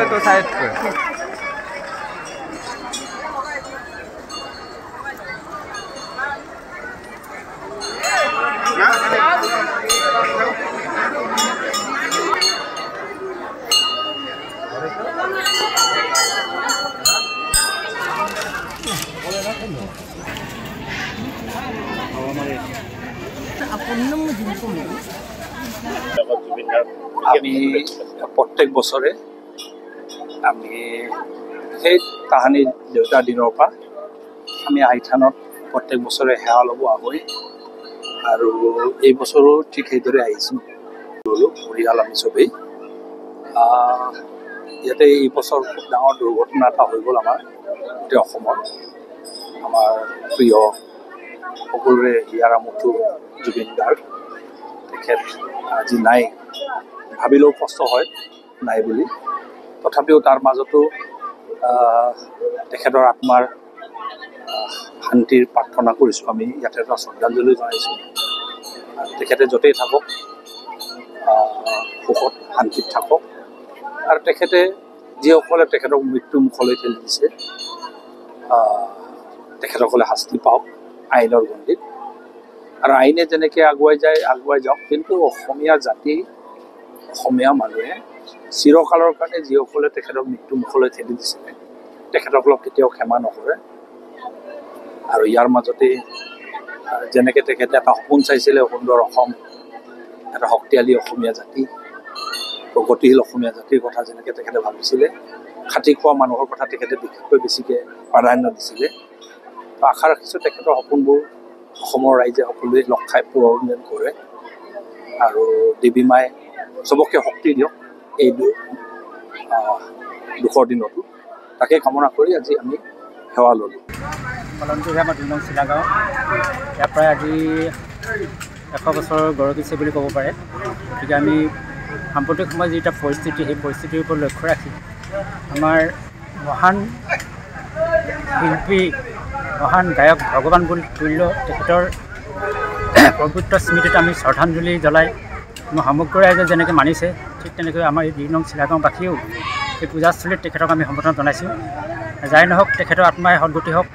तो साइड पे আমি প্ৰত্যেক বছৰে আমি সেই তাহানিৰ দেউতাৰ দিনৰ পৰা আমি আইথানত প্ৰত্যেক বছৰে সেৱা ল'ব আহোঁ আৰু এই বছৰো ঠিক সেইদৰে আহিছোঁ ল'লোঁ পৰিয়াল আমি চবেই ইয়াতে এই বছৰ খুব ডাঙৰ দুৰ্ঘটনা এটা হৈ গ'ল আমাৰ গোটেই অসমত আমাৰ প্ৰিয় সকলোৰে হিয়াৰ আমঠু জুবিন গাৰ্গ তেখেত আজি নাই ভাবিলেও কষ্ট হয় নাই বুলি তথাপিও তাৰ মাজতো তেখেতৰ আত্মাৰ শান্তিৰ প্ৰাৰ্থনা কৰিছোঁ আমি ইয়াতে এটা শ্ৰদ্ধাঞ্জলি জনাইছোঁ তেখেতে য'তেই থাকক সুখত শান্তিত থাকক আৰু তেখেতে যিসকলে তেখেতক মৃত্যু মুখলৈ ঠেলি দিছে তেখেতসকলে শাস্তি পাওক আইনৰ গণ্ডিত আৰু আইনে যেনেকৈ আগুৱাই যাওক কিন্তু অসমীয়া জাতি অসমীয়া মানুহে চিৰকালৰ কাৰণে যিসকলে তেখেতক মৃত্যু মুখলৈ ঠেলি দিছিলে তেখেতসকলক কেতিয়াও ক্ষমা নকৰে আৰু ইয়াৰ মাজতে যেনেকৈ তেখেতে এটা সপোন চাইছিলে সুন্দৰ অসম এটা শক্তিশালী অসমীয়া জাতি প্ৰগতিশীল অসমীয়া জাতিৰ কথা যেনেকৈ তেখেতে ভাবিছিলে খাটি খোৱা মানুহৰ কথা তেখেতে বিশেষকৈ বেছিকৈ প্ৰাধান্য দিছিলে তো আশা ৰাখিছোঁ তেখেতৰ সপোনবোৰ অসমৰ ৰাইজে সকলোৱে লগ খাই পূৰণ কৰে আৰু দেৱী মায়ে চবকে শক্তি দিয়ক এই দুখৰ দিনতো তাকে কামনা কৰি আজি আমি সেৱা ল'লোঁ কলমজুৰি আমাৰ 2 নং চিলাগাঁও ইয়াৰ পৰা আজি 100 বছৰ গৰকিছে বুলি ক'ব পাৰে গতিকে আমি সাম্প্ৰতিক সময়ত যিটা পৰিস্থিতি সেই পৰিস্থিতিৰ ওপৰত লক্ষ্য ৰাখি আমাৰ মহান শিল্পী মহান গায়ক ভগৱান বুলি তুল্য তেখেতৰ পবিত্ৰ স্মৃতিত আমি শ্ৰদ্ধাঞ্জলি জ্বলাই আমাৰ সমগ্ৰ ৰাইজে যেনেকৈ মানিছে ঠিক তেনেকৈ আমাৰ এই 2 নং চিলাগাঁওবাসীয়েও এই পূজাস্থলীত তেখেতক আমি সম্বোধন জনাইছোঁ যাই নহওক তেখেতৰ আত্মাই সদগতি হওক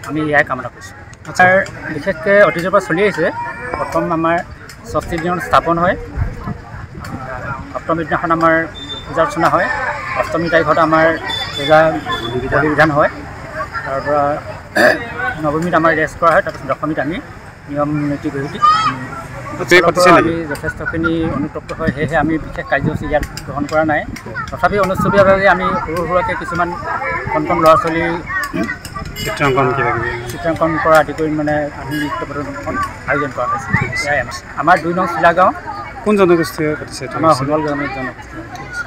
আমি এয়াই কামনা কৰিছোঁ তাৰ বিশেষকৈ অতীজৰ পৰা চলি আহিছে প্ৰথম আমাৰ ষষ্ঠী দিনত স্থাপন হয় সপ্তমী দিনাখন আমাৰ পূজা অৰ্চনা হয় অষ্টমী তাৰিখত আমাৰ পূজা বিধান হয় তাৰপৰা নৱমীত আমাৰ ৰেষ্ট কৰা হয় তাৰপিছত দশমীত আমি নিয়ম নীতি বিধি আমি যথেষ্টখিনি অনুতপ্ত হয় সেয়েহে আমি বিশেষ কাৰ্যসূচী ইয়াত গ্ৰহণ কৰা নাই তথাপি অনুষ্ঠৱীয়ভাৱে আমি সৰু সুৰাকৈ কিছুমান কণ ল'ৰা ছোৱালী চিত্ৰাংকন কৰা আদি কৰি মানে আমি নৃত্য প্ৰদৰ্শন আয়োজন কৰা হৈছে এয়াই আমাৰ 2 নং চিলাগাঁও কোন জনগোষ্ঠীয়ে পাতিছে আমাৰ সোণোৱাল জনগোষ্ঠী